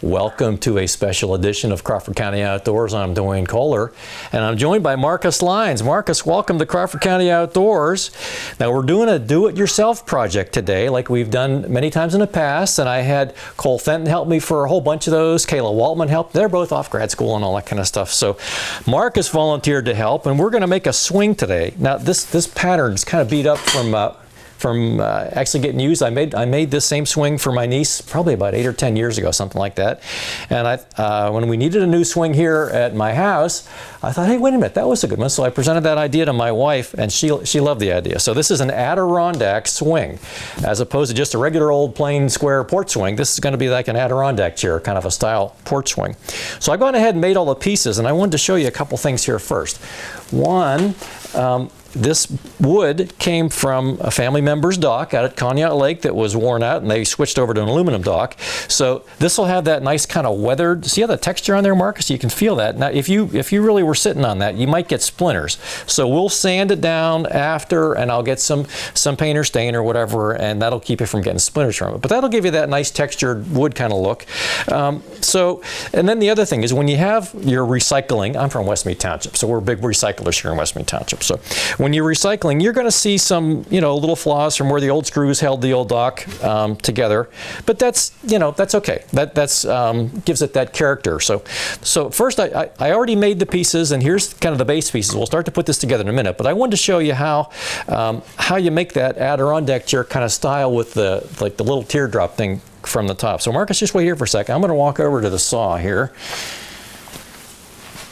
Welcome to a special edition of Crawford County Outdoors. I'm Duane Kohler, and I'm joined by Marcus Lyons. Marcus, welcome to Crawford County Outdoors. Now, we're doing a do-it-yourself project today, like we've done many times in the past, and I had Cole Fenton help me for a whole bunch of those. Kayla Waltman helped. They're both off grad school and all that kind of stuff. So Marcus volunteered to help, and we're going to make a swing today. Now, this pattern is kind of beat up from actually getting used. I made this same swing for my niece probably about 8 or 10 years ago, something like that. And when we needed a new swing here at my house, I thought, hey, wait a minute, that was a good one. So I presented that idea to my wife, and she loved the idea. So this is an Adirondack swing, as opposed to just a regular old plain square porch swing. This is going to be like an Adirondack chair, kind of a style porch swing. So I've gone ahead and made all the pieces, and I wanted to show you a couple things here first. One, this wood came from a family member's dock out at Conneaut Lake that was worn out, and they switched over to an aluminum dock. So this will have that nice kind of weathered, see how the texture on there, Marcus? You can feel that. Now, if you really were sitting on that, you might get splinters. So we'll sand it down after, and I'll get some paint or stain or whatever, and that'll keep you from getting splinters from it. But that'll give you that nice textured wood kind of look. And then the other thing is when you have your recycling, I'm from Westmead Township, so we're big recyclers here in Westmead Township. So when you're recycling, you're going to see some, little flaws from where the old screws held the old dock together. But that's okay. That's gives it that character. So first, I already made the pieces, and here's kind of the base pieces. We'll start to put this together in a minute. But I wanted to show you how you make that Adirondack chair kind of style with the little teardrop thing from the top. So Marcus, just wait here for a second. I'm going to walk over to the saw here.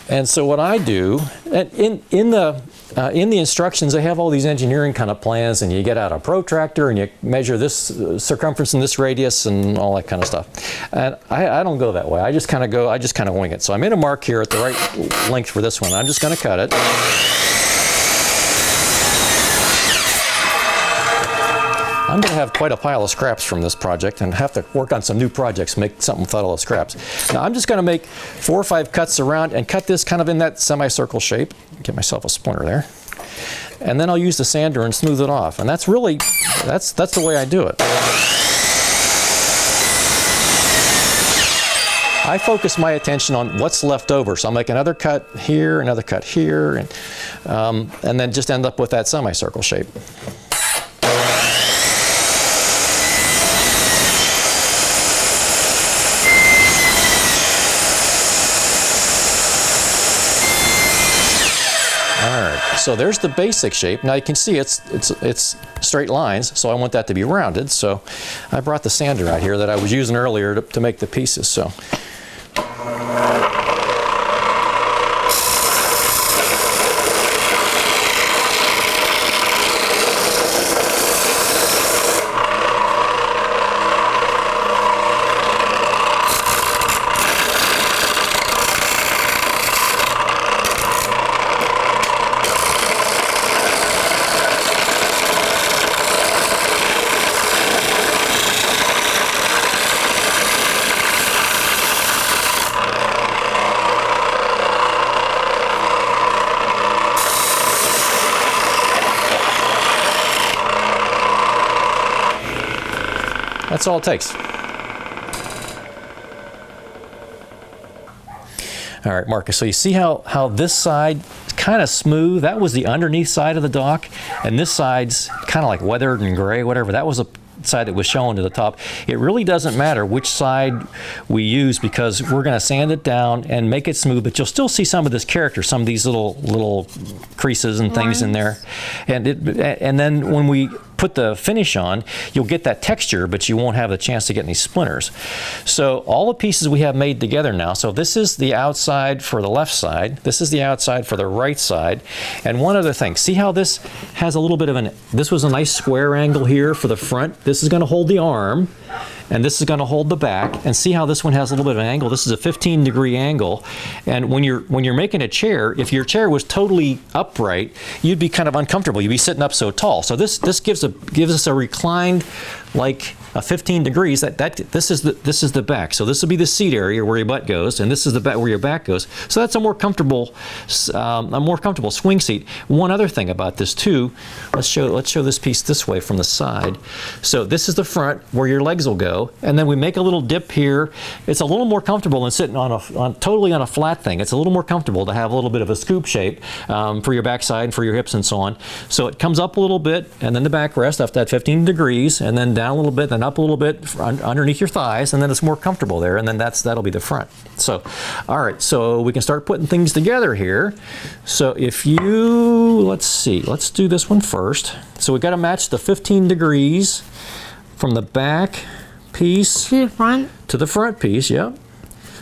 And so what I do, in the instructions, they have all these engineering kind of plans, and you get out a protractor and you measure this circumference and this radius and all that kind of stuff. And I don't go that way. I just kind of wing it. So I made a mark here at the right length for this one. I'm just going to cut it. I'm going to have quite a pile of scraps from this project and have to work on some new projects, make something with all those scraps. Now I'm just going to make 4 or 5 cuts around and cut this kind of in that semicircle shape. Get myself a splinter there. And then I'll use the sander and smooth it off. And that's the way I do it. I focus my attention on what's left over. So I'll make another cut here, another cut here, and then just end up with that semicircle shape. So there's the basic shape. Now you can see it's straight lines, so I want that to be rounded. So I brought the sander out here that I was using earlier to make the pieces. So. That's all it takes. All right, Marcus, so you see how this side is kind of smooth? That was the underneath side of the dock, and this side's kind of like weathered and gray, whatever. That was a side that was showing to the top. It really doesn't matter which side we use because we're going to sand it down and make it smooth, but you'll still see some of this character, some of these little creases and things in there. And then when we put the finish on, you'll get that texture, but you won't have the chance to get any splinters. So all the pieces we have made together now, so this is the outside for the left side, this is the outside for the right side, and one other thing, see how this has a little bit of this was a nice square angle here for the front. This is going to hold the arm, and this is going to hold the back, and see how this one has a little bit of an angle. This is a 15-degree angle, and when you're making a chair, if your chair was totally upright, you'd be kind of uncomfortable. You'd be sitting up so tall. So this gives us a reclined, like 15 degrees. This is the back. So this will be the seat area where your butt goes, and this is the back where your back goes. So that's a more comfortable swing seat. One other thing about this too, let's show this piece this way from the side. So this is the front where your legs will go, and then we make a little dip here. It's a little more comfortable than sitting totally on a flat thing. It's a little more comfortable to have a little bit of a scoop shape for your backside and for your hips and so on. So it comes up a little bit, and then the backrest up that 15 degrees, and then down a little bit, then up a little bit underneath your thighs, and then it's more comfortable there, and then that'll be the front. So, all right, so we can start putting things together here. So if you, let's do this one first. So we got to match the 15 degrees from the back piece to the front piece. Yep.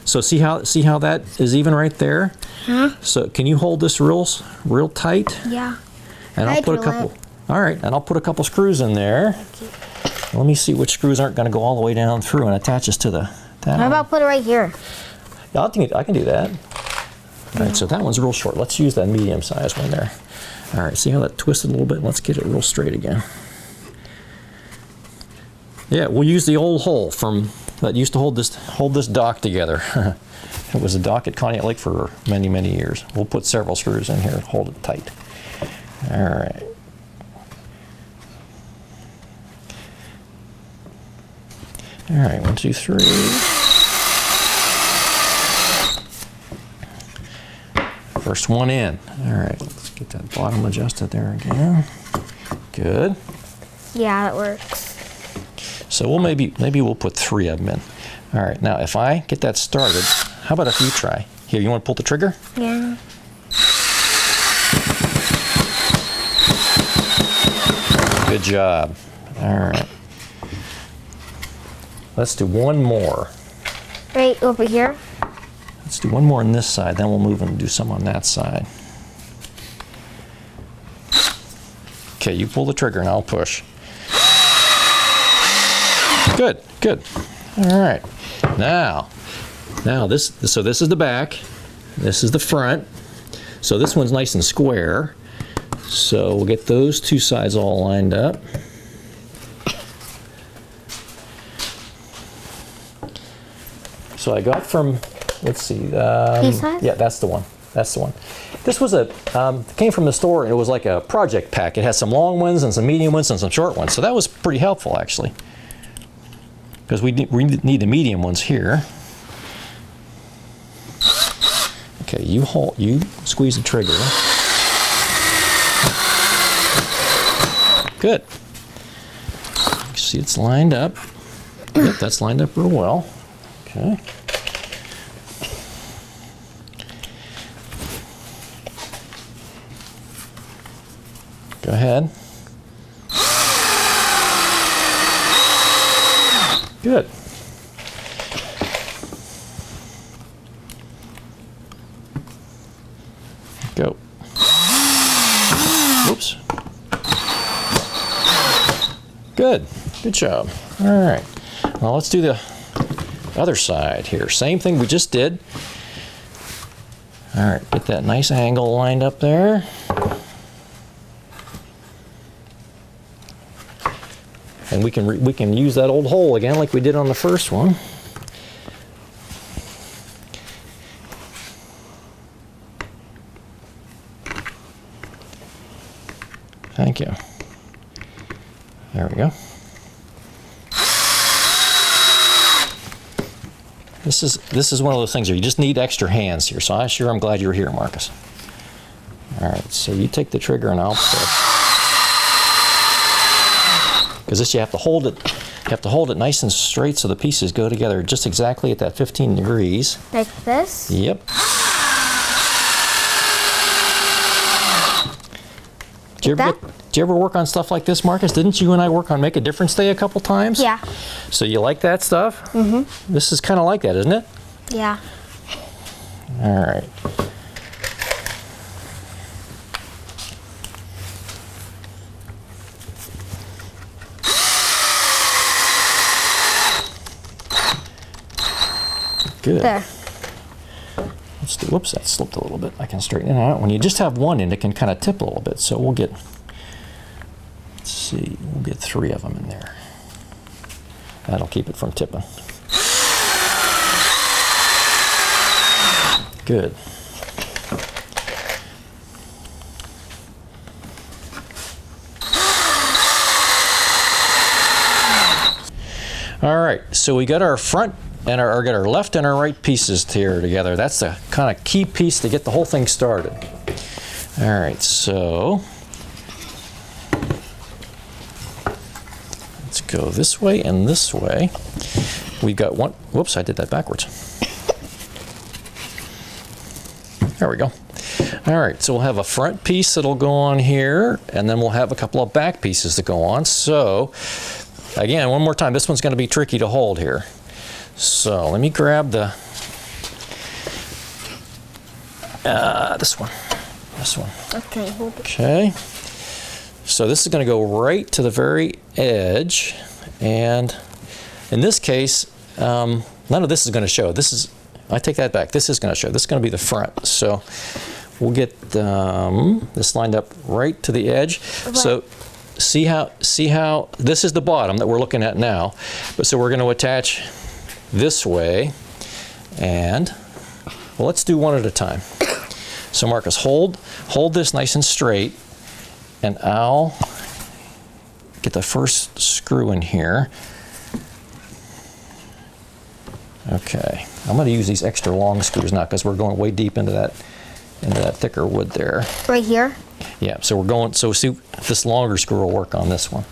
So see how that is even right there? Huh? So can you hold this real tight? Yeah. And I'll put a couple. All right, and I'll put a couple screws in there. Let me see which screws aren't going to go all the way down through and attach us to the. How about put it right here? Yeah, I can do that. All right, so that one's real short. Let's use that medium-sized one there. All right, see how that twisted a little bit? Let's get it real straight again. Yeah, we'll use the old hole that used to hold this dock together. It was a dock at Conneaut Lake for many, many years. We'll put several screws in here and hold it tight. All right. All right, 1, 2, 3. First one in. All right, let's get that bottom adjusted there again. Good. Yeah, that works. So we'll maybe we'll put 3 of them in. All right, now if I get that started, how about if you try? Here, you want to pull the trigger? Yeah. Good job. All right. Let's do one more. Right over here? Let's do one more on this side, then we'll move and do some on that side. Okay, you pull the trigger and I'll push. Good, good. All right. Now this is the back. This is the front. So this one's nice and square. So we'll get those 2 sides all lined up. So I got from, let's see. Yeah, that's the one. That's the one. This was came from the store, and it was like a project pack. It has some long ones and some medium ones and some short ones. So that was pretty helpful, actually, because we need the medium ones here. Okay, you squeeze the trigger. Good. See, it's lined up. Yep, that's lined up real well. Okay. Go ahead. Good. Go. Whoops. Good. Good job. All right. Now let's do the other side here. Same thing we just did. All right. Get that nice angle lined up there. And we can use that old hole again like we did on the first one. Thank you. There we go. This is one of those things where you just need extra hands here. So I'm glad you were here, Marcus. All right, so you take the trigger and I'll push. Because this you have to hold it. You have to hold it nice and straight so the pieces go together just exactly at that 15 degrees. Like this? Yep. Do you ever work on stuff like this, Marcus? Didn't you and I work on Make a Difference Day a couple times? Yeah. So you like that stuff? Mm-hmm. This is kind of like that, isn't it? Yeah. All right. Good. There. Let's do, whoops, that slipped a little bit. I can straighten it out. When you just have one end, it can kind of tip a little bit. So we'll get 3 of them in there. That'll keep it from tipping. Good. All right, so we got our front and got our left and our right pieces here together. That's the kind of key piece to get the whole thing started. All right, so let's go this way and this way. We've got one, whoops, I did that backwards. There we go. All right, so we'll have a front piece that'll go on here, and then we'll have a couple of back pieces that go on. So again, one more time, this one's going to be tricky to hold here. So let me grab the this one. Okay, hold it. Okay. So this is going to go right to the very edge, and in this case, none of this is going to show. This is, I take that back. This is going to show. This is going to be the front. So we'll get this lined up right to the edge. Right. So see how this is the bottom that we're looking at now. But so we're going to attach this way, and well, let's do one at a time. So Marcus, hold this nice and straight, and I'll get the first screw in here. Okay, I'm going to use these extra long screws now because we're going way deep into that thicker wood there. Right here? Yeah, so we're going, so see, this longer screw will work on this one.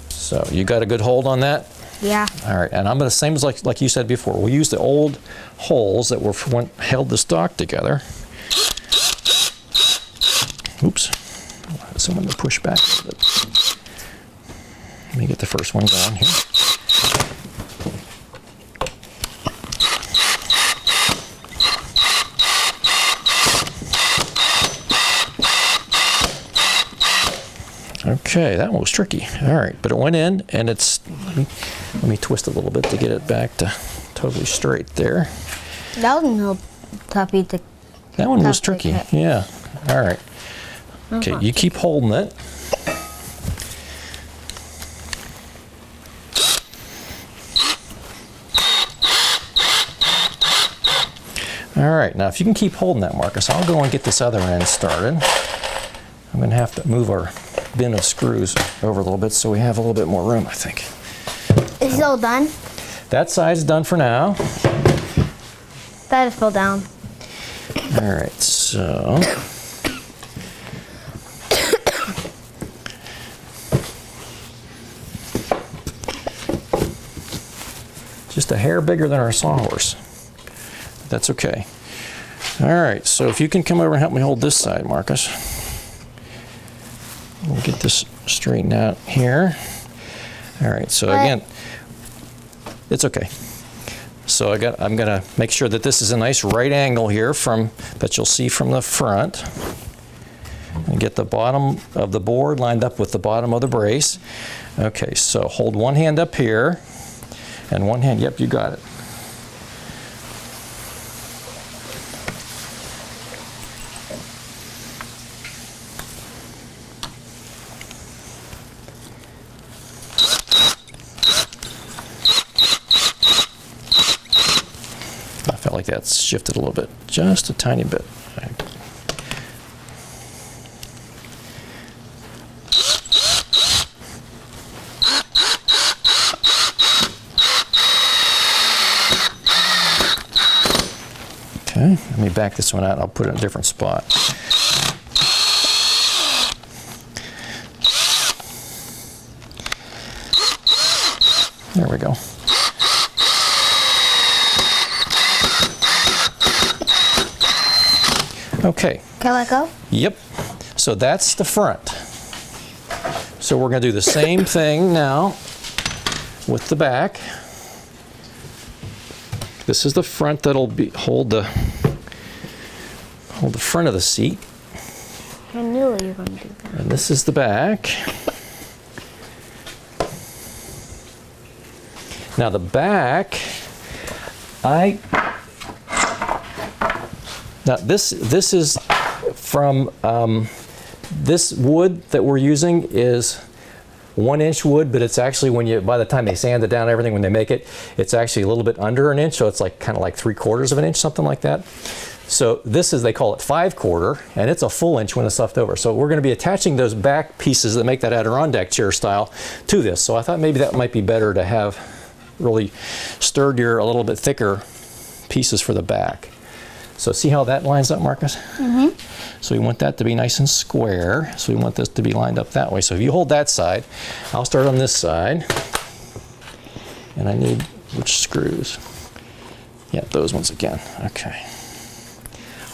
So you got a good hold on that? Yeah. All right, and I'm going to, same as like you said before, we'll use the old holes that were held the stock together. Oops, so I'm going to push back a bit. Let me get the first one going here. Okay, that one was tricky. All right, but it went in, and it's, let me twist it a little bit to get it back to totally straight there. That was no toughy to. That one was tricky, yeah. All right. Okay, you keep holding it. All right, now if you can keep holding that, Marcus, I'll go and get this other end started. I'm going to have to move our bin of screws over a little bit so we have a little bit more room, I think. Is it all done? That side's done for now. That just fell down. All right, so just a hair bigger than our sawhorse. That's okay. All right, so if you can come over and help me hold this side, Marcus. We'll get this straightened out here. All right, so again, it's okay. So I'm gonna make sure that this is a nice right angle here that you'll see from the front. And get the bottom of the board lined up with the bottom of the brace. Okay, so hold one hand up here, and one hand, yep, you got it. Like that's shifted a little bit, just a tiny bit. Okay, let me back this one out. I'll put it in a different spot. There we go. Okay. Can I let go? Yep. So that's the front. So we're going to do the same thing now with the back. This is the front that'll hold the front of the seat. I knew you were going to do that. And this is the back. Now the back, now this is from, this wood that we're using is 1-inch wood, but it's actually by the time they sand it down and everything, when they make it, it's actually a little bit under an inch, so it's like kind of like 3/4 of an inch, something like that. So this is, they call it 5/4, and it's a full inch when it's left over. So we're going to be attaching those back pieces that make that Adirondack chair style to this. So I thought maybe that might be better to have really sturdier, a little bit thicker pieces for the back. So see how that lines up, Marcus? Mm-hmm. So we want that to be nice and square. So we want this to be lined up that way. So if you hold that side, I'll start on this side. And I need which screws? Yeah, those ones again. Okay.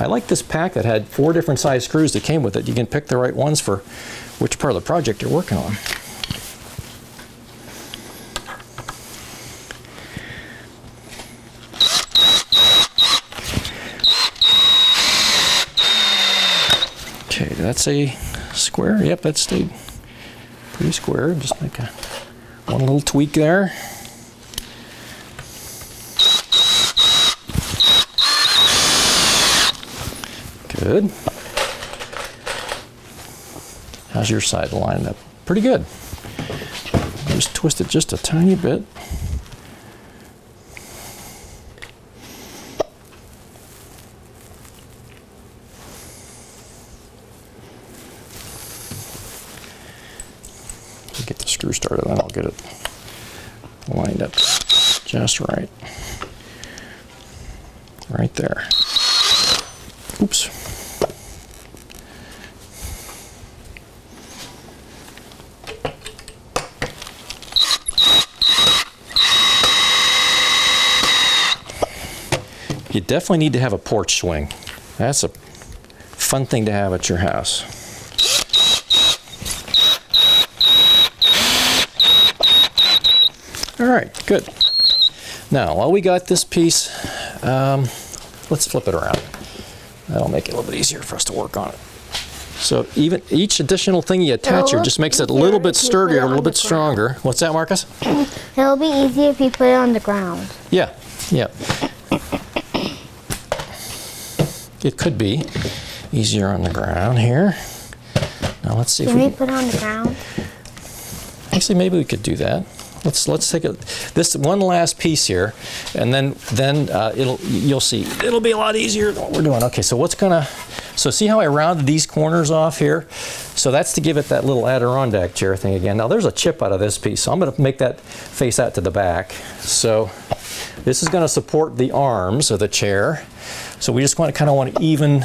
I like this pack that had 4 different size screws that came with it. You can pick the right ones for which part of the project you're working on. Okay, did that say square? Yep, that stayed pretty square. Just make one little tweak there. Good. How's your side lined up? Pretty good. Just twist it just a tiny bit. Get the screw started, then I'll get it lined up just right. Right there. Oops. You definitely need to have a porch swing. That's a fun thing to have at your house. All right, good. Now, while we got this piece, let's flip it around. That'll make it a little bit easier for us to work on it. So even each additional thing you attach here just makes it a little bit sturdier, a little bit stronger. What's that, Marcus? It'll be easier if you put it on the ground. Yeah, yeah. It could be easier on the ground here. Now let's see if we can put it on the ground. Actually, maybe we could do that. Let's take this one last piece here, and then you'll see it'll be a lot easier than what we're doing. Okay, so see how I rounded these corners off here? So that's to give it that little Adirondack chair thing again. Now there's a chip out of this piece, so I'm going to make that face out to the back. So this is going to support the arms of the chair. So we just kind of want an even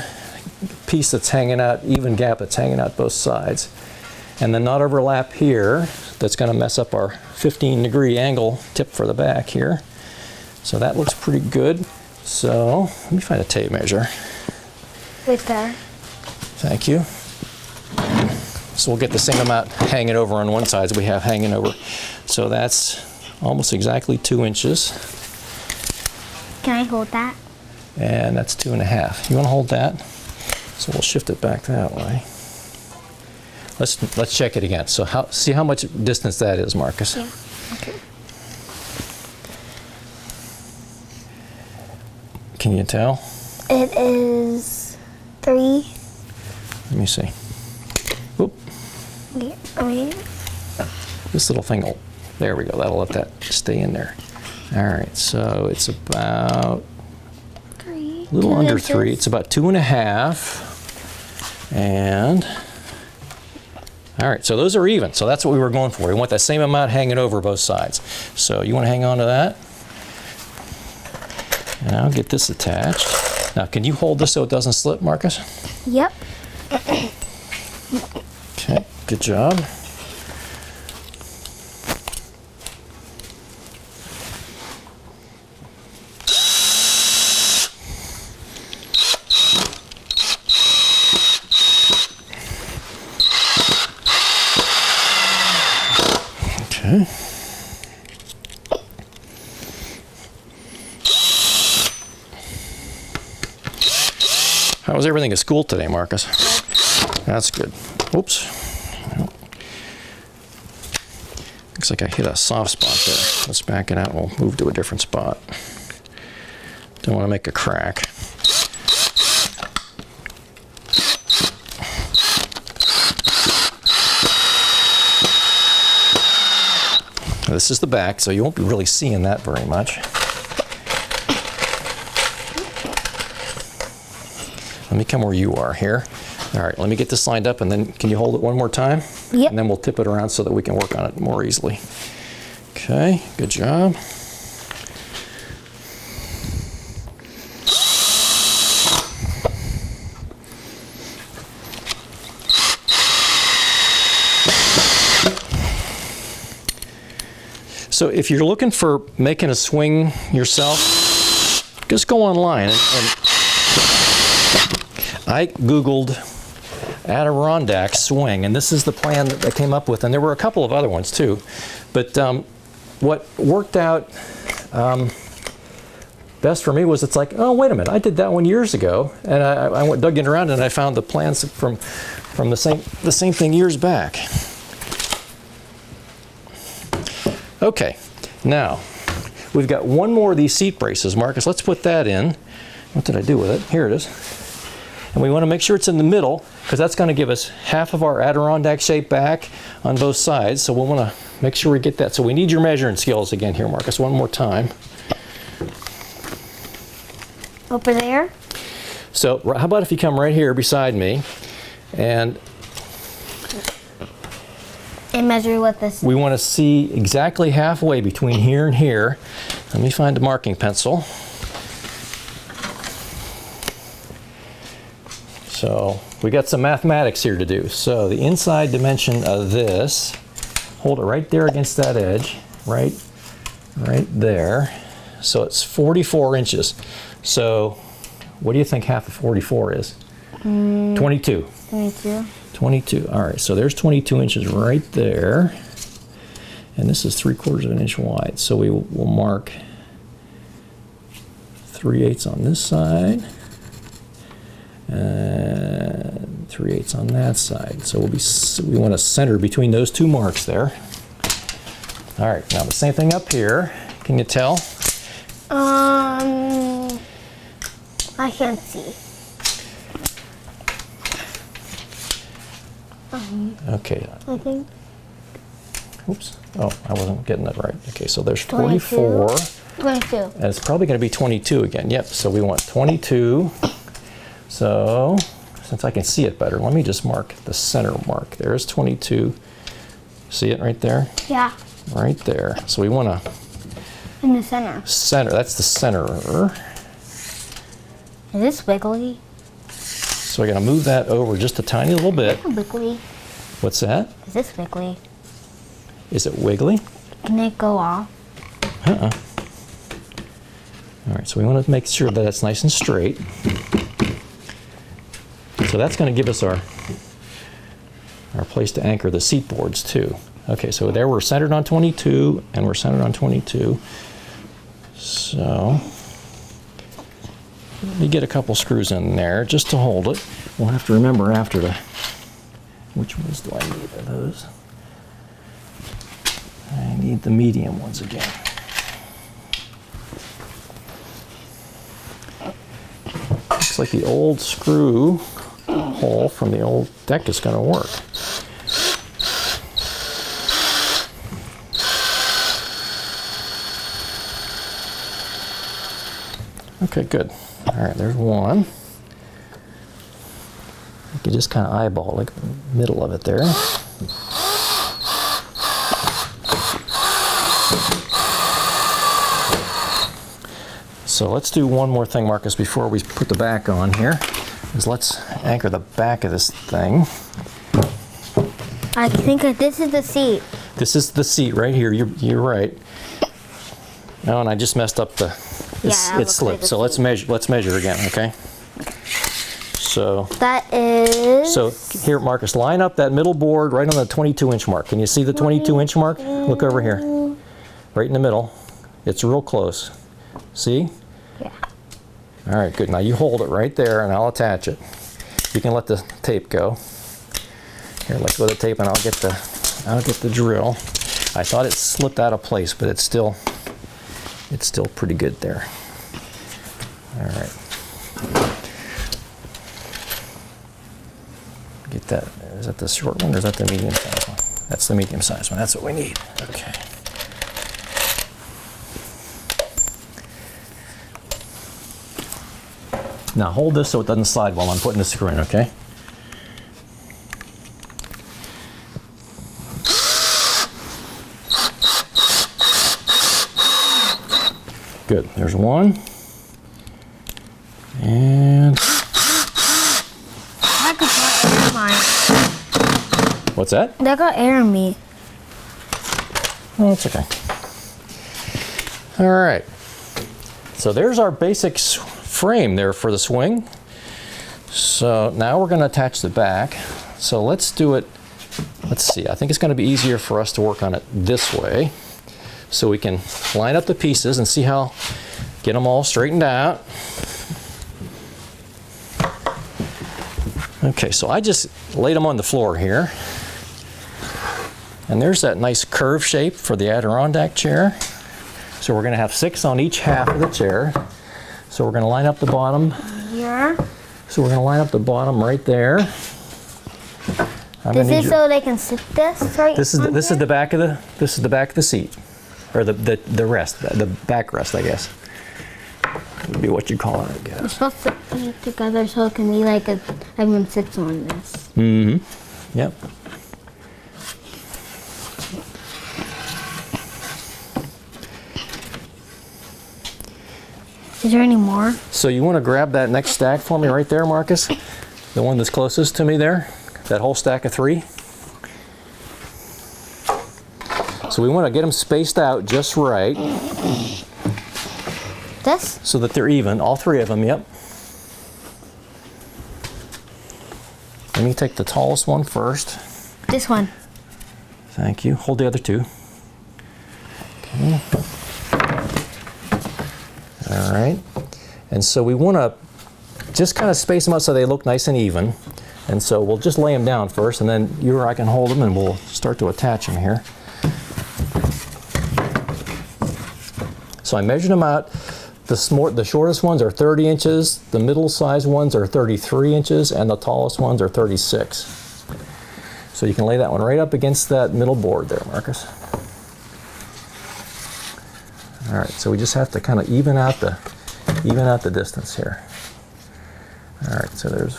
piece that's hanging out, even gap that's hanging out both sides. And then not overlap here. That's going to mess up our 15-degree angle tip for the back here. So that looks pretty good. So let me find a tape measure. Right there. Thank you. So we'll get the same amount hanging over on one side as we have hanging over. So that's almost exactly 2 inches. Can I hold that? And that's 2.5. You want to hold that? So we'll shift it back that way. Let's check it again. So see how much distance that is, Marcus. Yeah. Okay. Can you tell? It is 3. Let me see. Oop. Yeah, I mean, This little thing will, there we go. That'll let that stay in there. All right, so it's about 3. a little 2 under inches. 3. It's about 2.5. And all right, so those are even. So that's what we were going for. We want that same amount hanging over both sides. So you want to hang on to that. And I'll get this attached. Now, can you hold this so it doesn't slip, Marcus? Yep. Okay, good job. Okay. How was everything at school today, Marcus? That's good. Oops. Looks like I hit a soft spot there. Let's back it out. We'll move to a different spot. Don't want to make a crack. this is the back, so you won't be really seeing that very much. Let me come where you are here. All right, let me get this lined up, and then can you hold it one more time? Yep. And then we'll tip it around so that we can work on it more easily. Okay, good job. So if you're looking for making a swing yourself, just go online and I Googled Adirondack swing, and this is the plan that I came up with, and there were a couple of other ones too. But what worked out best for me was, it's like, oh, wait a minute, I did that one years ago, and I went digging around and I found the plans from the same thing years back. Okay, now we've got one more of these seat braces, Marcus. Let's put that in. What did I do with it? Here it is. And we want to make sure it's in the middle, because that's going to give us half of our Adirondack shape back on both sides. So we'll want to make sure we get that. So we need your measuring skills again here, Marcus, one more time. Over there? So how about if you come right here beside me, and measure what this is. we want to see exactly halfway between here and here. Let me find a marking pencil. So we got some mathematics here to do. So the inside dimension of this, hold it right there against that edge, right there. So it's 44 inches. So what do you think half of 44 is? 22. 22. 22. All right, so there's 22 inches right there. And this is 3/4 of an inch wide. So we will mark 3/8 on this side and 3/8 on that side. So we want to center between those two marks there. All right, now the same thing up here. Can you tell? I can't see. Okay. I think. Oops. Oh, I wasn't getting that right. Okay, so there's 22. 44. 22. And it's probably going to be 22 again. Yep, so we want 22. So, since I can see it better, let me just mark the center mark. There's 22. See it right there? Yeah. Right there. So we want to In the center. center. That's the center. Is this wiggly? So we're going to move that over just a tiny little bit. Wiggly. What's that? Is this wiggly? Is it wiggly? Can it go off? Uh-uh. All right, so we want to make sure that it's nice and straight. So that's going to give us our place to anchor the seat boards too. Okay, so there we're centered on 22, and we're centered on 22. So let me get a couple screws in there just to hold it. We'll have to remember after which ones do I need of those? I need the medium ones again. Looks like the old screw hole from the old deck is going to work. Okay, good. All right, there's one. You can just kind of eyeball like the middle of it there. So let's do one more thing, Marcus, before we put the back on here. Is let's anchor the back of this thing. I think that this is the seat. This is the seat right here. You're right. Oh, and I just messed up the. It slipped. Like so let's measure again, okay? So that is. So here, Marcus, line up that middle board right on the 22-inch mark. Can you see the 22-inch mark? Look over here, right in the middle. It's real close. See? Yeah. All right, good. Now you hold it right there, and I'll attach it. You can let the tape go. Here, let's go with the tape, and I'll get the drill. I thought it slipped out of place, but it's still pretty good there. All right. Get that. Is that the short one, or is that the medium size one? That's the medium size one. That's what we need. Okay. Now hold this so it doesn't slide while I'm putting the screw in, okay? Good, there's one. And I could put air in mine. what's that? That got air in me. Oh, it's okay. All right. So there's our basic frame there for the swing. So now we're going to attach the back. So let's do it. Let's see. I think it's going to be easier for us to work on it this way. So we can line up the pieces and see how, get them all straightened out. Okay, so I just laid them on the floor here. And there's that nice curve shape for the Adirondack chair. So we're going to have 6 on each half of the chair. So we're going to line up the bottom. Here. So we're going to line up the bottom right there. This is so they can sit this right. This is the back of the seat, or the backrest, I guess. Would be what you call it, I guess. We're supposed to put it together so it can be like everyone sits on this. Mm-hmm. Yep. Is there any more? So you want to grab that next stack for me right there, Marcus? The one that's closest to me there? That whole stack of 3? So we want to get them spaced out just right. This? So that they're even, all 3 of them, yep. Let me take the tallest one first. This one. Thank you. Hold the other 2. Okay. All right. And so we want to just kind of space them out so they look nice and even. And so we'll just lay them down first, and then you or I can hold them and we'll start to attach them here. So I measured them out. The shortest ones are 30 inches, the middle-sized ones are 33 inches, and the tallest ones are 36. So you can lay that one right up against that middle board there, Marcus. All right, so we just have to kind of even out the distance here. All right, so there's.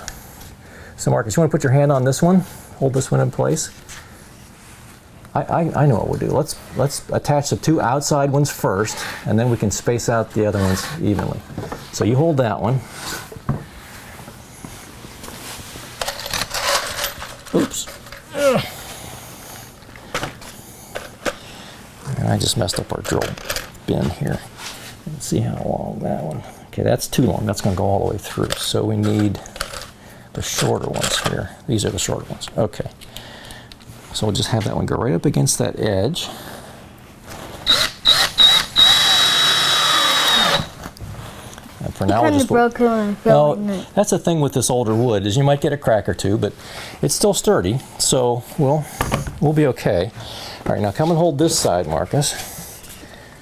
So Marcus, you want to put your hand on this one? Hold this one in place. I know what we'll do. Let's attach the 2 outside ones first, and then we can space out the other ones evenly. So you hold that one. Oops. And I just messed up our drill bin here. Let's see how long that one. Okay, that's too long. That's going to go all the way through. So we need the shorter ones here. These are the shorter ones. Okay. So we'll just have that one go right up against that edge. And for now, we'll just that's the thing with this older wood is you might get a crack or 2, but it's still sturdy. So we'll be okay. All right, now come and hold this side, Marcus.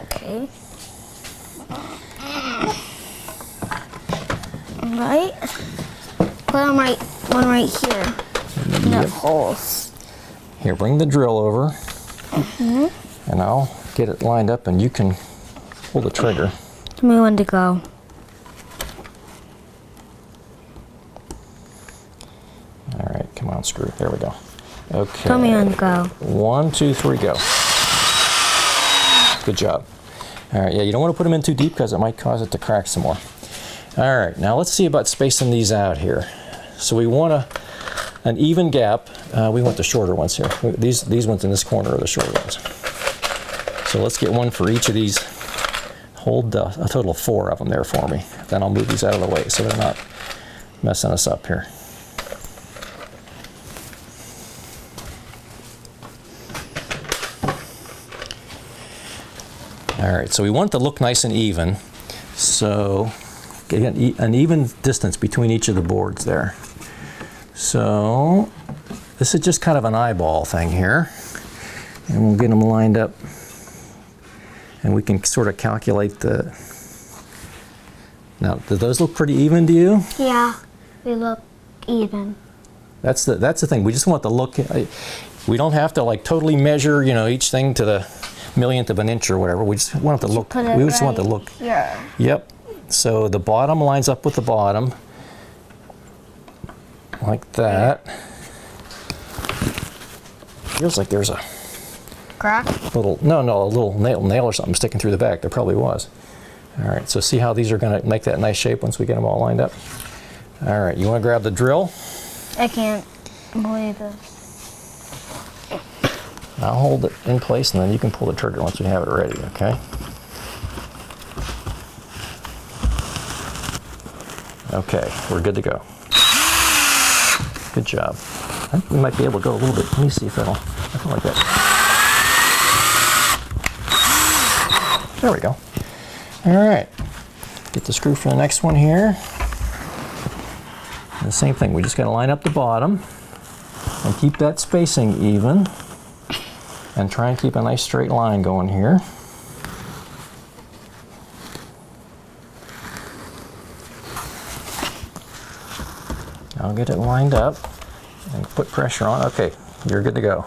Okay. Right. Put one right here. In the holes. Here, bring the drill over, and I'll get it lined up, and you can pull the trigger. Tell me when to go. All right, come on, screw. There we go. Okay. Tell me when to go. 1, 2, 3, go. Good job. All right, yeah, you don't want to put them in too deep because it might cause it to crack some more. All right, now let's see about spacing these out here. So we want an even gap. We want the shorter ones here. These ones in this corner are the shorter ones. So let's get one for each of these. Hold a total of 4 of them there for me. Then I'll move these out of the way so they're not messing us up here. All right, so we want it to look nice and even. So get an even distance between each of the boards there. So this is just kind of an eyeball thing here. And we'll get them lined up. And we can sort of calculate the... Now, do those look pretty even to you? Yeah, they look even. That's the thing. We just want the look. We don't have to like totally measure, you know, each thing to the millionth of an inch or whatever. We just want it to look. We just want it to look. Yeah. Yep. So the bottom lines up with the bottom, like that. Feels like there's a Crack? a little nail or something sticking through the back. There probably was. All right, so see how these are going to make that nice shape once we get them all lined up? All right, you want to grab the drill? I can't believe this. I'll hold it in place and then you can pull the trigger once we have it ready, okay? Okay, we're good to go. Good job. I think we might be able to go a little bit. Let me see if that'll, I feel like that. There we go. All right, get the screw for the next one here. And the same thing, we just got to line up the bottom and keep that spacing even and try and keep a nice straight line going here. I'll get it lined up and put pressure on. Okay, you're good to go.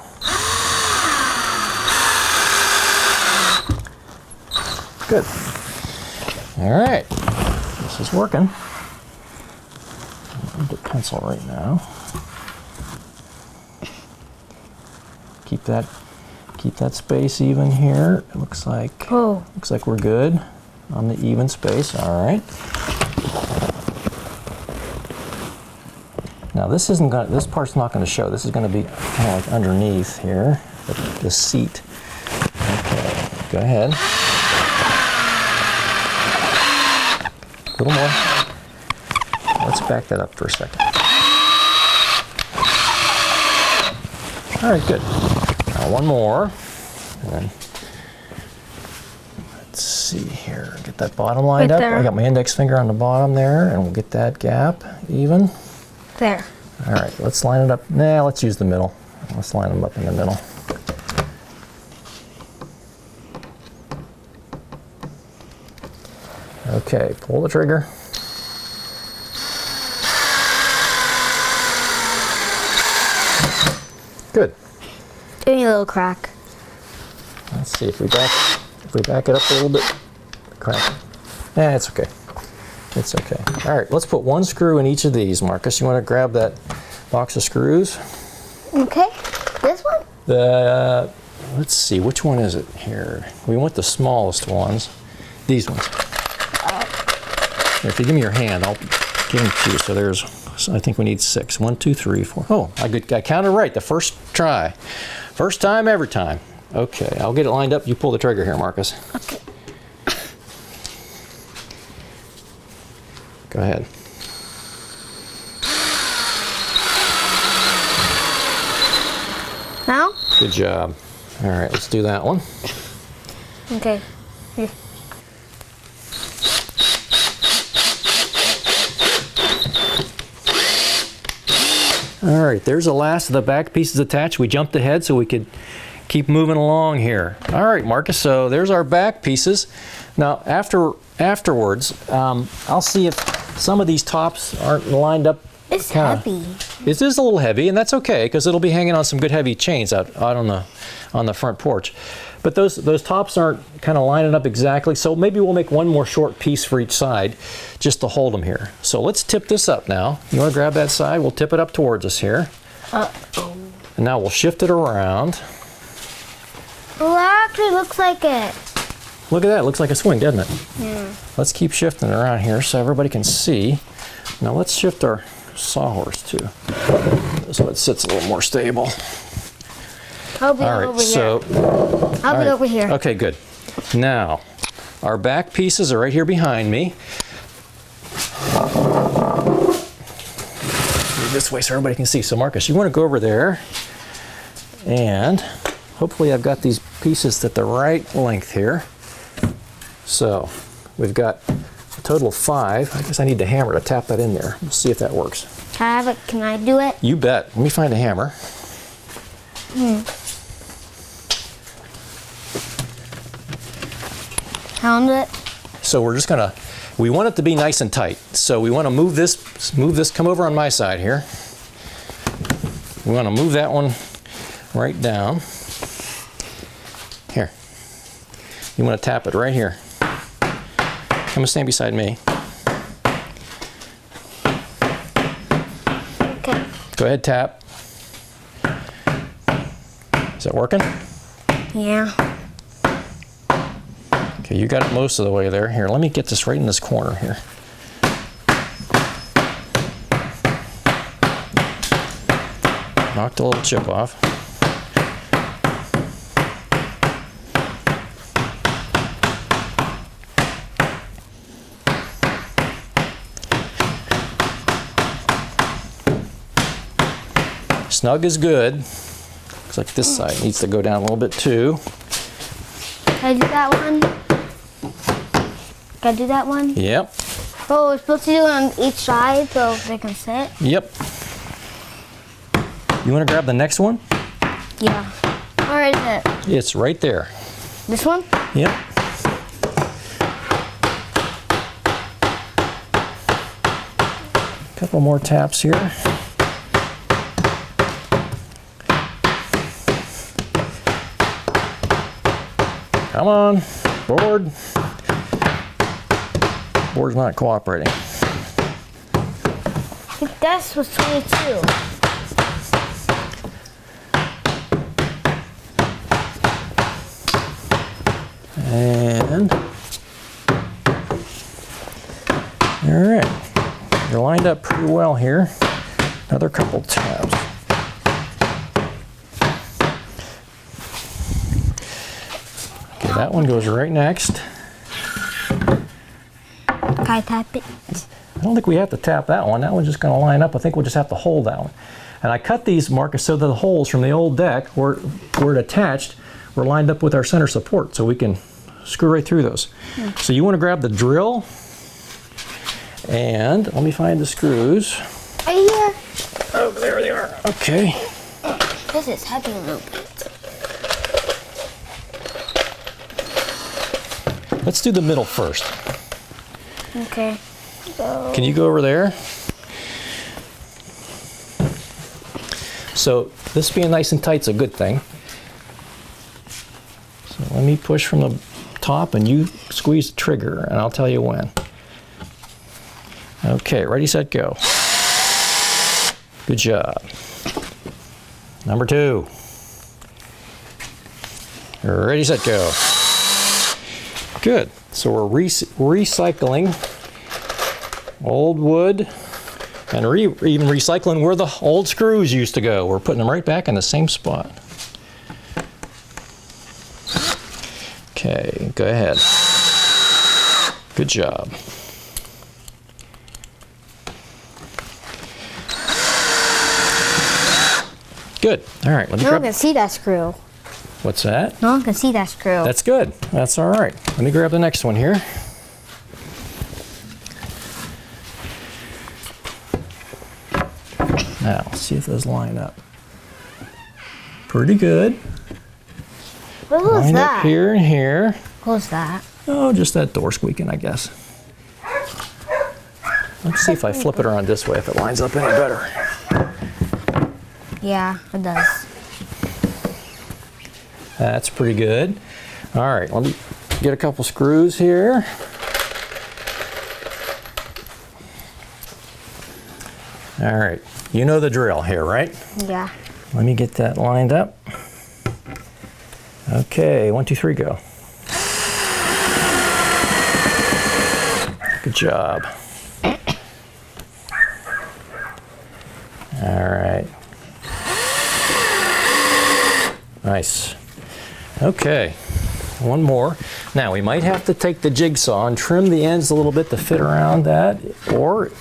Good. All right, this is working. I need the pencil right now. Keep that space even here. It looks like we're good on the even space. All right. Now this part's not going to show. This is going to be kind of like underneath here, the seat. Okay, go ahead. A little more. Let's back that up for a second. All right, good. Now one more. And then, let's see here. Get that bottom lined up. I got my index finger on the bottom there, and we'll get that gap even. There. All right, let's line it up. Nah, let's use the middle. Let's line them up in the middle. Okay, pull the trigger. Good. Give me a little crack. Let's see if we back it up a little bit. Crack. Yeah, it's okay. It's okay. All right, let's put one screw in each of these. Marcus, you want to grab that box of screws? Okay. This one? Let's see, which one is it here? We want the smallest ones. These ones. Here, if you give me your hand, I'll give them to you. So there's, I think we need 6. 1, 2, 3, 4. Oh, I counted right the first try. First time, every time. Okay, I'll get it lined up. You pull the trigger here, Marcus. Okay. Go ahead. Now? Good job. All right, let's do that one. Okay. Here. All right, there's the last of the back pieces attached. We jumped ahead so we could keep moving along here. All right, Marcus, so there's our back pieces. Now, afterwards, I'll see if some of these tops aren't lined up. It's heavy. It is a little heavy, and that's okay because it'll be hanging on some good heavy chains out on the front porch. But those tops aren't kind of lining up exactly, so maybe we'll make one more short piece for each side just to hold them here. So let's tip this up now. You want to grab that side? We'll tip it up towards us here. Uh-oh. And now we'll shift it around. Well, that actually looks like it. Look at that, it looks like a swing, doesn't it? Yeah. Let's keep shifting it around here so everybody can see. Now let's shift our sawhorse too, so it sits a little more stable. I'll be All right, over so here. I'll be over here. Okay, good. Now, our back pieces are right here behind me. Move this way so everybody can see. So Marcus, you want to go over there, and hopefully I've got these pieces at the right length here. So we've got a total of 5. I guess I need the hammer to tap that in there. We'll see if that works. Can I have it? Can I do it? You bet. Let me find a hammer. Pound it. So we're just gonna, we want it to be nice and tight. So we want to move this, come over on my side here. We want to move that one right down. Here. You want to tap it right here. Come and stand beside me. Go ahead, tap. Is that working? Yeah. Okay, you got it most of the way there. Here, let me get this right in this corner here. Knocked a little chip off. Snug is good. Looks like this side needs to go down a little bit too. Can I do that one? Can I do that one? Yep. Oh, we're supposed to do it on each side so they can sit? Yep. You want to grab the next one? Yeah. Where is it? It's right there. This one? Yep. Couple more taps here. Come on, board. Board's not cooperating. I think this was 22. And all right, you're lined up pretty well here. Another couple taps. Okay, that one goes right next. Can I tap it? I don't think we have to tap that one. That one's just going to line up. I think we'll just have to hold that one. And I cut these, Marcus, so that the holes from the old deck where it attached were lined up with our center support, so we can screw right through those. So you want to grab the drill, and let me find the screws. Right here. Oh, there they are. Okay. This is heavy a little bit. Let's do the middle first. Okay. So, Can you go over there? So this being nice and tight is a good thing. So let me push from the top and you squeeze the trigger and I'll tell you when. Okay, ready, set, go. Good job. Number 2. Ready, set, go. Good. So we're recycling old wood and even recycling where the old screws used to go. We're putting them right back in the same spot. Okay, go ahead. Good job. Good. All right, let me no one grab. can see that screw. What's that? No one can see that screw. That's good. That's all right. Let me grab the next one here. Now, see if those line up. Pretty good. What was Line that? up here and here. What was that? Oh, just that door squeaking, I guess. Let's see if I flip it around this way, if it lines up any better. Yeah, it does. That's pretty good. All right, let me get a couple screws here. All right, you know the drill here, right? Yeah. Let me get that lined up. Okay, 1, 2, 3, go. Good job. All right. Nice. Okay, one more. Now we might have to take the jigsaw and trim the ends a little bit to fit around that, or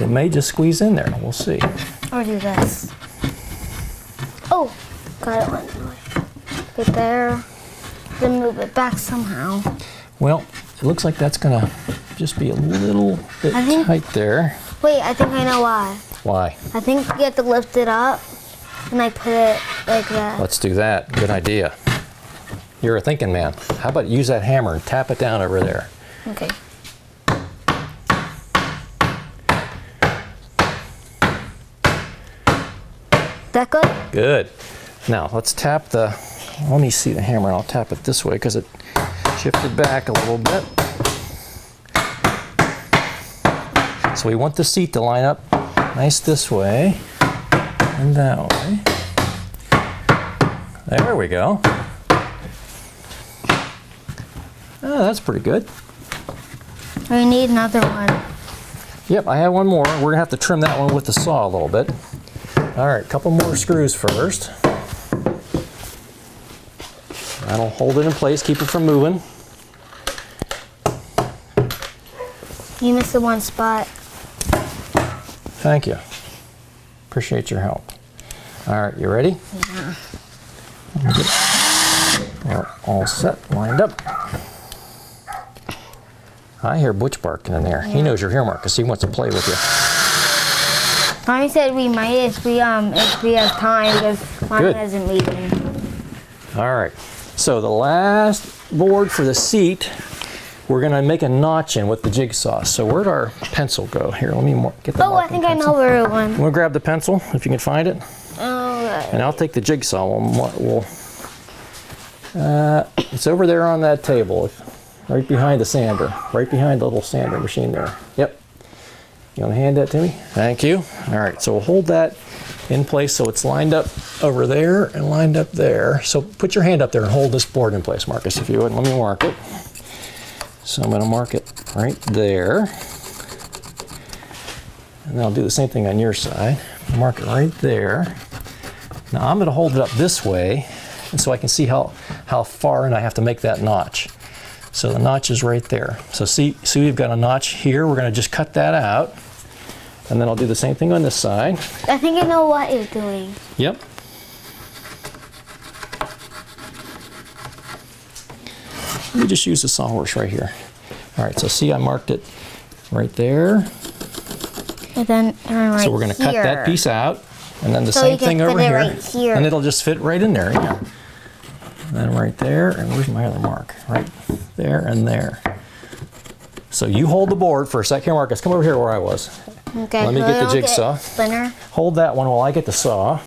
it may just squeeze in there. We'll see. Or do this. Oh, got it one way. Get there. Then move it back somehow. Well, it looks like that's gonna just be a little bit tight there. Wait, I think I know why. Why? I think you have to lift it up and I put it like that. Let's do that. Good idea. You're a thinking man. How about use that hammer and tap it down over there? Okay. That good? Good. Now let's tap the, let me see the hammer. I'll tap it this way because it shifted back a little bit. So we want the seat to line up nice this way. and that way. There we go. Oh, that's pretty good. We need another one. Yep, I have one more. We're gonna have to trim that one with the saw a little bit. All right, a couple more screws first. That'll hold it in place, keep it from moving. You missed the one spot. Thank you. Appreciate your help. All right, you ready? Yeah. We're all set, lined up. I hear Butch barking in there. Yeah. He knows you're here, Marcus. He wants to play with you. Mommy said we might if we have time because Mommy hasn't meeting. All right. So the last board for the seat, we're gonna make a notch in with the jigsaw. So where'd our pencil go? Here, let me get the. Oh, I think pencil. I know where it went. You wanna grab the pencil if you can find it? Alright. And I'll take the jigsaw. It's over there on that table, right behind the sander, right behind the little sander machine there. Yep. You want to hand that to me? Thank you. All right, so we'll hold that in place so it's lined up over there and lined up there. So put your hand up there and hold this board in place, Marcus, if you would. Let me mark it. So I'm going to mark it right there. And then I'll do the same thing on your side. Mark it right there. Now I'm going to hold it up this way, and so I can see how far in I have to make that notch. So the notch is right there. So see we've got a notch here. We're going to just cut that out. And then I'll do the same thing on this side. I think I know what you're doing. Yep. Let me just use the sawhorse right here. All right, so see I marked it right there. And then right so we're going to cut that piece out. And then the same thing over here. Right here. And it'll just fit right in there. Yeah. And then right there, and where's my other mark? Right there and there. So you hold the board for a second. Here, Marcus, come over here where I was. Okay. Let me get the jigsaw. Spinner. Hold that one while I get the saw.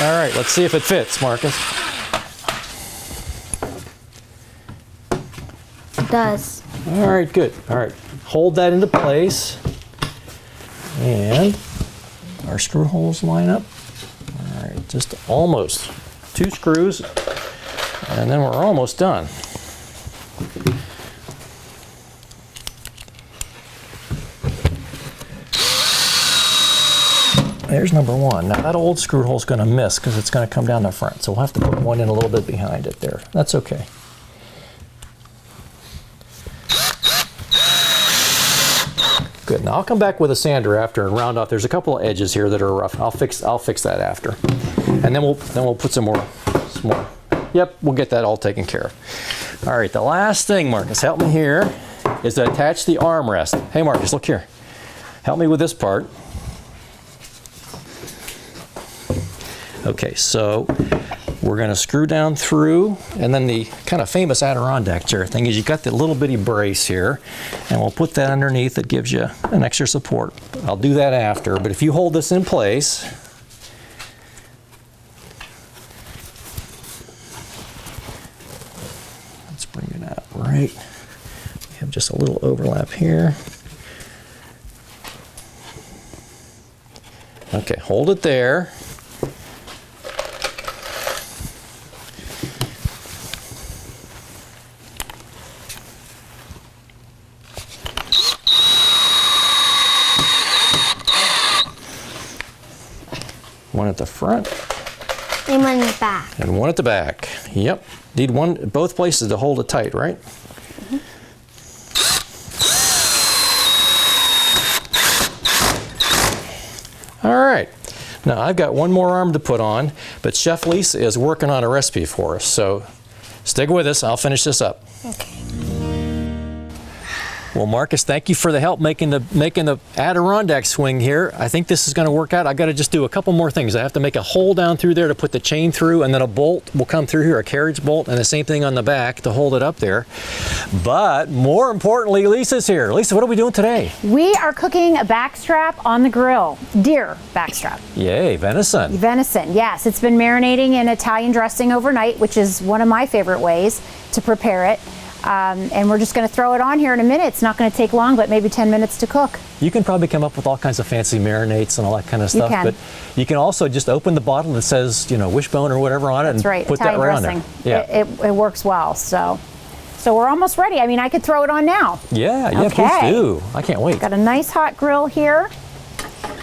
All right, let's see if it fits, Marcus. It does. All right, good. All right, hold that into place. And our screw holes line up. All right, just almost 2 screws, and then we're almost done. There's number 1. Now that old screw hole's going to miss because it's going to come down the front, so we'll have to put one in a little bit behind it there. That's okay. Good. Now I'll come back with a sander after and round off. There's a couple of edges here that are rough. I'll fix that after, and then we'll put some more. Yep, we'll get that all taken care of. All right. The last thing, Marcus, help me here, is to attach the armrest. Hey, Marcus, look here. Help me with this part. Okay, so we're going to screw down through, and then the kind of famous Adirondack chair thing is you got the little bitty brace here, and we'll put that underneath. It gives you an extra support. I'll do that after, but if you hold this in place, let's bring it out right. We have just a little overlap here. Okay, hold it there. One at the front. And one in the back. And one at the back. Yep. Need one both places to hold it tight, right? Mm-hmm. All right. Now I've got one more arm to put on, but Chef Lisa is working on a recipe for us. So stick with us. I'll finish this up. Okay. Well, Marcus, thank you for the help making the Adirondack swing here. I think this is going to work out. I got to just do a couple more things. I have to make a hole down through there to put the chain through, and then a bolt will come through here, a carriage bolt, and the same thing on the back to hold it up there. But more importantly, Lisa's here. Lisa, what are we doing today? We are cooking a backstrap on the grill. Deer backstrap. Yay, venison. Venison, yes. It's been marinating in Italian dressing overnight, which is one of my favorite ways to prepare it. And we're just going to throw it on here in a minute. It's not going to take long, but maybe 10 minutes to cook. You can probably come up with all kinds of fancy marinades and all that kind of stuff. can. But you can also just open the bottle that says, wishbone or whatever on it. That's right. Put Italian that right dressing. on there. Yeah. It works well. So we're almost ready. I mean, I could throw it on now. Yeah, Okay. please do. I can't wait. Got a nice hot grill here.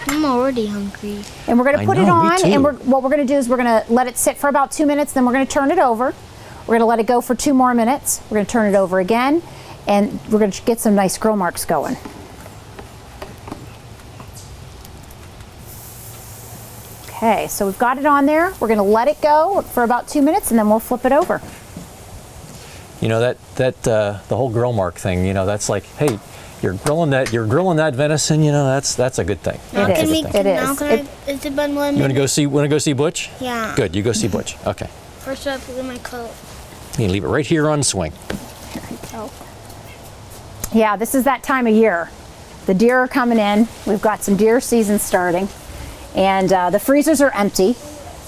I'm already hungry. And we're going to put it know, me on. too. And what we're going to do is we're going to let it sit for about 2 minutes. Then we're going to turn it over. We're going to let it go for 2 more minutes. We're going to turn it over again. And we're going to get some nice grill marks going. Okay, so we've got it on there. We're going to let it go for about 2 minutes, and then we'll flip it over. The whole grill mark thing, that's like, hey, you're grilling that venison, that's a good thing. Now It can is. we, It now is. can I, is it been 1 You minute? want to go see Butch? Yeah. Good, you go see Butch. Okay. First I have to put in my coat. You can leave it right here on the swing. Yeah, this is that time of year. The deer are coming in. We've got some deer season starting. And the freezers are empty,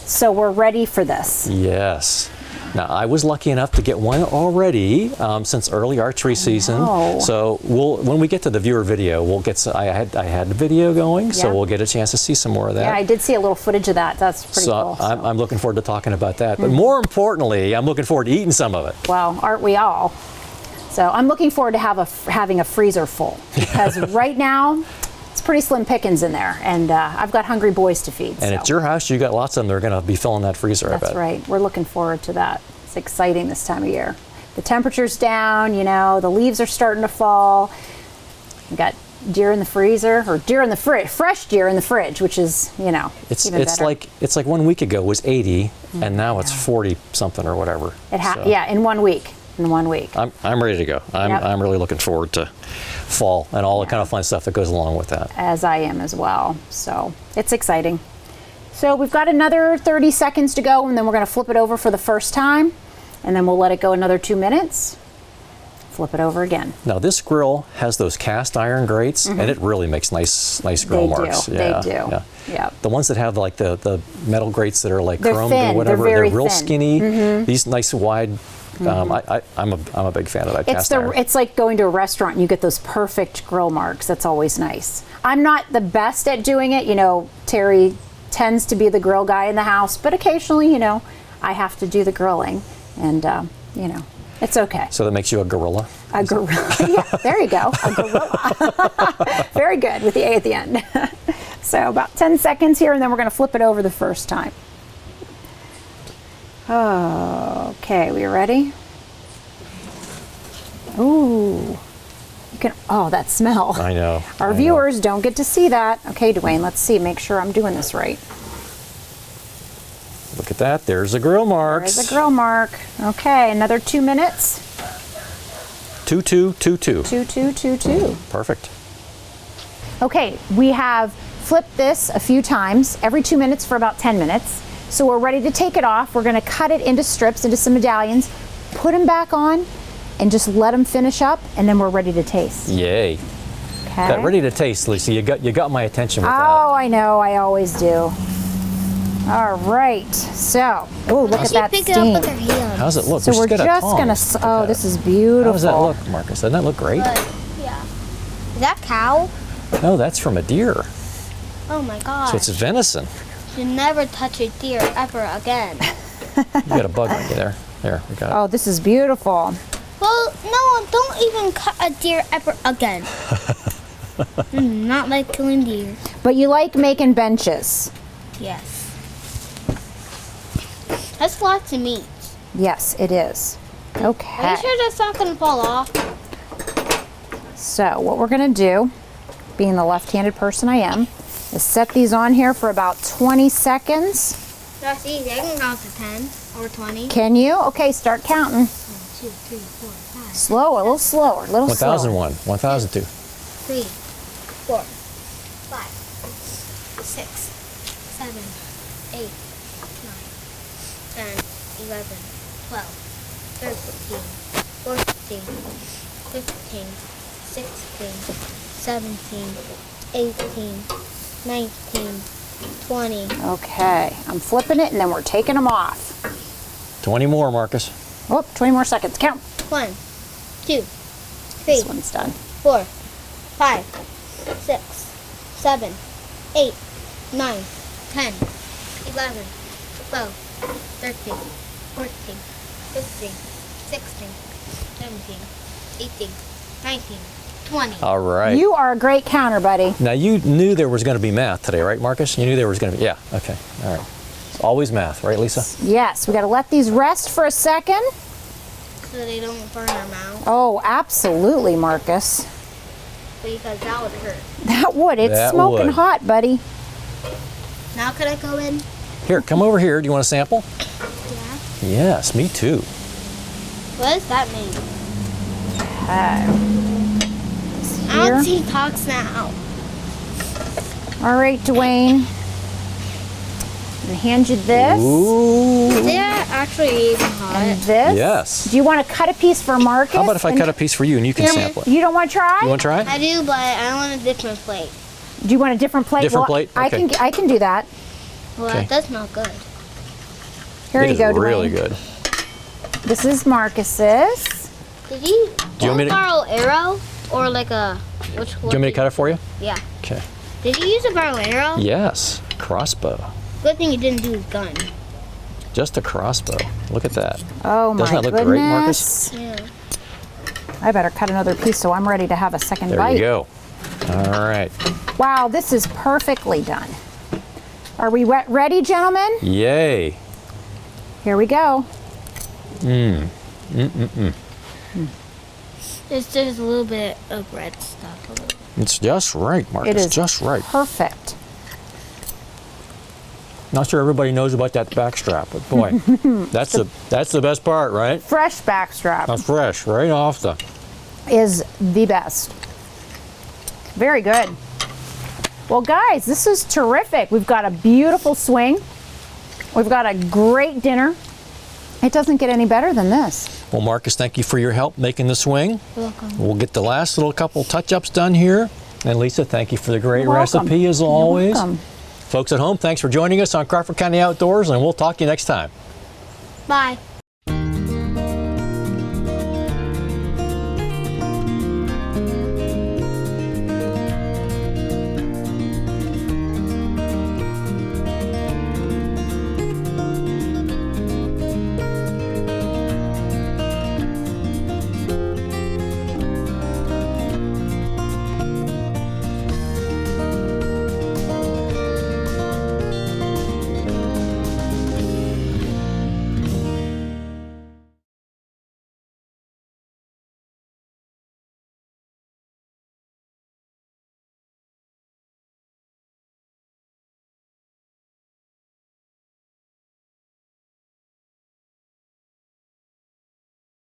so we're ready for this. Yes. Now, I was lucky enough to get one already since early archery season. Oh. So when we get to the viewer video, we'll get. I had the video going, so Yeah. we'll get a chance to see some more of that. Yeah, I did see a little footage of that. That's pretty So cool. I'm looking forward to talking about that. But more importantly, I'm looking forward to eating some of it. Well, aren't we all? So I'm looking forward to having a freezer full, because right now it's pretty slim pickings in there, and I've got hungry boys to feed. And so. at your house, you got lots of them. They're going to be filling that freezer, I bet. That's right. We're looking forward to that. It's exciting this time of year. The temperature's down, the leaves are starting to fall. We got deer in the freezer, or deer in the fridge, fresh deer in the fridge, which is, It's even better. like 1 week ago was 80, and now it's 40 something or whatever. Yeah, in 1 week. In 1 week. I'm ready to go. Yep. I'm really looking forward to fall and all the kind of fun stuff that goes along with that. As I am as well. So it's exciting. So we've got another 30 seconds to go, and then we're going to flip it over for the first time, and then we'll let it go another 2 minutes. Flip it over again. Now this grill has those cast iron grates, and it really makes nice grill marks. They do. Yeah. Yeah. The ones that have like the metal grates that are like They're chromed thin. or whatever, They're very real thin. skinny. These nice wide. I'm a big fan of that cast iron. It's like going to a restaurant and you get those perfect grill marks. That's always nice. I'm not the best at doing it. Terry tends to be the grill guy in the house, but occasionally, I have to do the grilling, and it's okay. So that makes you a gorilla. A gorilla. Yeah, there you go. A gorilla. Very good with the A at the end. So about 10 seconds here, and then we're going to flip it over the first time. Okay, we ready? Ooh. That smell. I know. Our viewers don't get to see that. Okay, Duane, let's see. Make sure I'm doing this right. Look at that. There's the grill marks. There's a grill mark. Okay, another 2 minutes. 2, 2, 2, 2. 2, 2, 2, 2. Perfect. Okay, we have flipped this a few times, every 2 minutes for about 10 minutes. So we're ready to take it off. We're going to cut it into strips, into some medallions, put them back on, and just let them finish up, and then we're ready to taste. Yay. Okay. Got ready to taste, Lisa. You got my attention with Oh, I know. I always do. All right. So, look at that Pick it steam. up with her hand. that. How's it look? So we're got a just tongs. gonna. Look Oh, at this it. is beautiful. How does that look, Marcus? Doesn't that look great? Yeah. Is that cow? No, that's from a deer. Oh my god. So it's venison. You never touch a deer ever again. You got a bug on you there. There, we got it. Oh, this is beautiful. Well, no, don't even cut a deer ever again. Not like killing deer. But you like making benches. Yes. That's lots of meat. Yes, it is. Are Okay. you sure that's not going to fall off? So what we're gonna do, being the left-handed person I am, is set these on here for about 20 seconds. That's easy. I can count to 10 or 20. Can you? Okay, start counting. 2, 3, 4, 5. Slower, a little slower, a little slower. 1001, 1002. 3, 4, 5, 6, 7, 8, 9, 10, 11, 12, 13, 14, 15, 16, 17, 18, 19, 20. Okay, I'm flipping it and then we're taking them off. 20 more, Marcus. Oh, 20 more seconds. Count. 1, 2, 3, This one's done. 4, 5, 6, 7, 8, 9, 10, 11, 12, 13, 14, 15, 16, 17, 18, 19, 20. All right. You are a great counter, buddy. Now, you knew there was going to be math today, right, Marcus? You knew there was going to be, yeah, okay, all right. It's always math, right, Lisa? Yes, we got to let these rest for a second. So they don't burn our mouth. Oh, absolutely, Marcus. Because that would hurt. That would. It's That smoking would. hot, buddy. Now could I go in? Here, come over here. Do you want a sample? Yeah. Yes, me too. What does that mean? I Here. don't see talks now. All right, Duane. I'm gonna hand you this Ooh. They're actually even hot. and this. Yes. Do you want to cut a piece for Marcus? How about if I And- cut a piece for you and you can Yeah. sample it? You don't want to try? You want to try? I do, but I want a different plate. Do you want a different plate? Different Well, plate? Okay. I can do that. Well, Okay. that does smell good. Here It you is go, really Duane. good. This is Marcus's. Did you Do you want me to- borrow arrow or like a which one? Do you want me to cut it for you? Yeah. Okay. Did you use a bow and arrow? Yes, crossbow. Good thing you didn't do his gun. Just a crossbow. Look at that. Oh my Doesn't that look goodness. great, Marcus? Yeah. I better cut another piece so I'm ready to have a second There bite. you go. All right. Wow, this is perfectly done. Are we ready, gentlemen? Yay. Here we go. It's just a little bit of red stuff. A little. It's just right, Marcus. It is just right. perfect. Not sure everybody knows about that backstrap, but boy, that's the best part, right? Fresh backstrap Now fresh, right off the. is the best. Very good. Well, guys, this is terrific. We've got a beautiful swing. We've got a great dinner. It doesn't get any better than this. Well, Marcus, thank you for your help making the swing. You're welcome. We'll get the last little couple touch-ups done here. And Lisa, thank you for the great You're welcome. recipe as You're always. welcome. Folks at home, thanks for joining us on Crawford County Outdoors, and we'll talk to you next time. Bye.